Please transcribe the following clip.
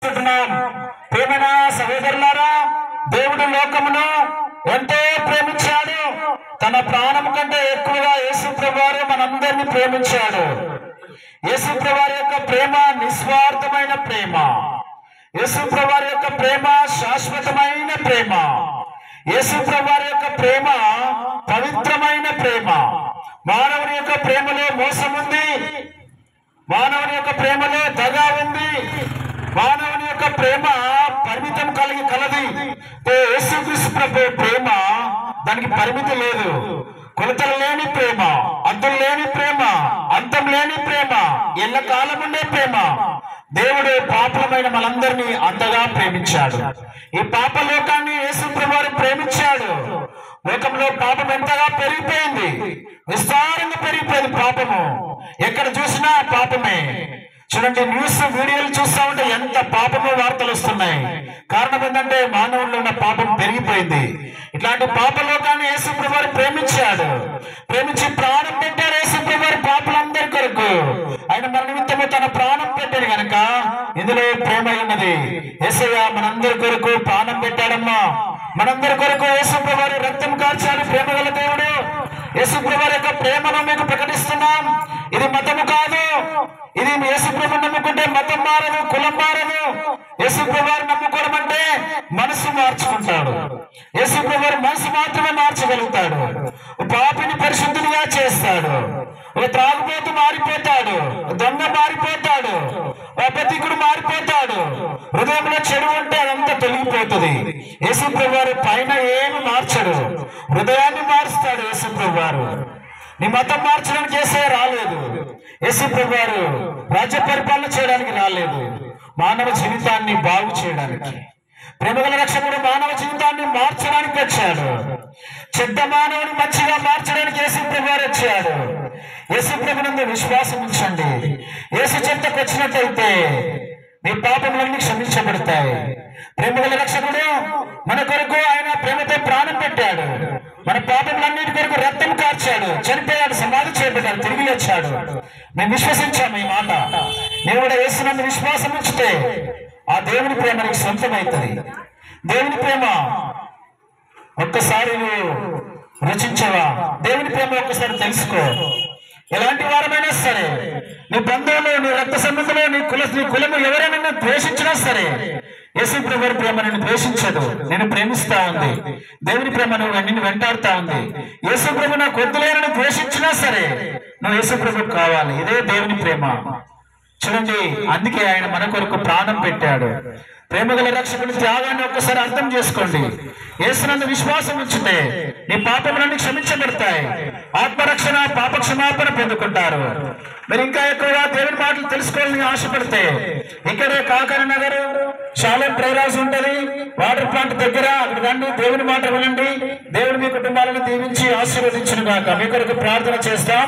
ప్రేమైన సహోదరులారా, దేవుడు లోకమును ఎంతో ప్రేమించాడు. తన ప్రాణం కంటే ఎక్కువగా యేసుప్రభు వారు మనందరినీ ప్రేమించాడు. యేసుప్రభు వారి యొక్క ప్రేమ నిస్వార్థమైన ప్రేమ. యేసుప్రభు వారి యొక్క ప్రేమ శాశ్వతమైన ప్రేమ. యేసుప్రభు వారి యొక్క ప్రేమ పవిత్రమైన ప్రేమ. మానవుని యొక్క ప్రేమలో మోసం ఉంది, మానవుని యొక్క ప్రేమలో దగా ఉంది, మానవుని యొక్క ప్రేమ పరిమితం కలది. యేసుక్రీస్తు ప్రభు ప్రేమ దానికి పరిమితి లేదు. కొలతలు లేని ప్రేమ, అంతం లేని ప్రేమ, అంతం లేని ప్రేమ, ఎల్లకాలం ఉండే ప్రేమ. దేవుడు పాపలమైన మనందరినీ అంతగా ప్రేమించాడు. ఈ పాప లోకాన్ని యేసుప్రభు వారు ప్రేమించాడు. లోకంలో పాపం ఎంతగా పెరిగిపోయింది, విస్తారంగా పెరిగిపోయింది పాపము. ఎక్కడ చూసినా పాపమే. చూడండి, న్యూస్ వీడియోలు చూస్తా ఉంటే ఎంత పాపము వార్తలు వస్తున్నాయి. కారణం ఏంటంటే మానవుల్లో ఉన్న పాపం పెరిగిపోయింది. ఇట్లాంటి పాప లోకాన్ని యేసుప్రభు వారు ప్రేమించాడు. ప్రేమించి ప్రాణం పెట్టారు యేసుప్రభు వారు పాపలందరి కొరకు. ఆయన మన నిమిత్తము తన ప్రాణం పెట్టాడు కనుక ఇందులో ప్రేమ ఉన్నది. యేసయ్య మనందరి కొరకు ప్రాణం పెట్టాడమ్మా. మనందరి కొరకు యేసుప్రభు వారు రక్తం కార్చాడు. ప్రేమ గల దేవుడు. యేసుప్రభు వారి యొక్క ప్రేమను మీకు ప్రకటిస్తున్నాం. ఇది మతము కాదు. ఇది యేసుప్రభు నమ్ముకుంటే మతం మారదు, కులం మారదు. యేసుప్రభు వారు నమ్ముకోవడం అంటే మనసు మార్చుకుంటాడు. యేసుప్రభు వారు మనసు మాత్రమే మార్చగలుగుతాడు. పాపిని పరిశుద్ధునిగా చేస్తాడు. ఒక త్రాగుబోతు మారిపోతాడు, దొంగ మారిపోతాడు, అబద్ధికుడు మారిపోతాడు. హృదయంలో చెడు ఉంటే అదంతా తొలగిపోతుంది. యేసుప్రభు వారు పైన ఏమి మార్చడు, హృదయాన్ని మారుస్తాడు. యేసుప్రభు వారు నీ మతం మార్చడానికి యేసయ్య రాలేదు. యేసుప్రభు వారు రాజ్య పరిపాలన చేయడానికి రాలేదు, మానవ జీవితాన్ని బాగు చేయడానికి. ప్రేమగల రక్షకుడు మానవ జీవితాన్ని మార్చడానికి వచ్చాడు. చెడ్డ మానవుని మంచిగా మార్చడానికి యేసుప్రభు వారు వచ్చాడు. యేసుప్రభు నందు విశ్వాసం ఉంచండి. యేసు చెంతకు వచ్చినట్లయితే మీ పాపములన్నీ క్షమించబడతాయి. ప్రేమగల రక్షకుడు మన కొరకు ఆయన ప్రేమతో ప్రాణం పెట్టాడు. మన పాపములన్నిటి కొరకు రక్తం కార్చాడు, చనిపోయాడు, సమాధి చేయబడ్డాడు, తిరిగి వచ్చాడు. మేము విశ్వసించాము ఈ మాట. నేను కూడా యేసునందు విశ్వాసం ఉంచితే ఆ దేవుని ప్రేమ నీకు సొంతమవుతుంది. దేవుని ప్రేమ ఒక్కసారి నువ్వు రుచించవా? దేవుని ప్రేమ ఒక్కసారి తెలుసుకో. ఎలాంటి వారమైనా సరే, నీ బంధువులు, నీ రక్త సంబంధులు, నీ కులము ఎవరైనా ద్వేషించినా సరే, యేసుప్రభు వారి ప్రేమ నిన్ను ద్వేషించదు, నేను ప్రేమిస్తా ఉంది. దేవుని ప్రేమ నిన్ను వెంటాడుతా ఉంది. యేసుప్రభు నాకు వద్దులేనని ద్వేషించినా సరే నువ్వు యేసుప్రభుకు కావాలి. ఇదే దేవుని ప్రేమ. చూడండి, అందుకే ఆయన మన కొరకు ప్రాణం పెట్టాడు. ప్రేమగల రక్షకుని త్యాగాన్ని ఒక్కసారి అర్థం చేసుకోండి. యేసునందు విశ్వాసం ఉంచితే నీ పాపములన్నీ క్షమించబడతాయి. ఆత్మరక్షణ, పాప క్షమాపణ పొందుకుంటారు. మరి ఇంకా ఎక్కువగా దేవుని మాటలు తెలుసుకోవాలని ఆశపడితే ఇక్కడే కాకర నగర్ షాలోమ్ ప్రేయర్ హౌస్ ఉంటది, వాటర్ ప్లాంట్ దగ్గర. అక్కడ రండి, దేవుని మాట వినండి. దేవుడు మీ కుటుంబాలను దీవించి ఆశీర్వదించును గాక. మీ కొరకు ప్రార్థన చేస్తాం.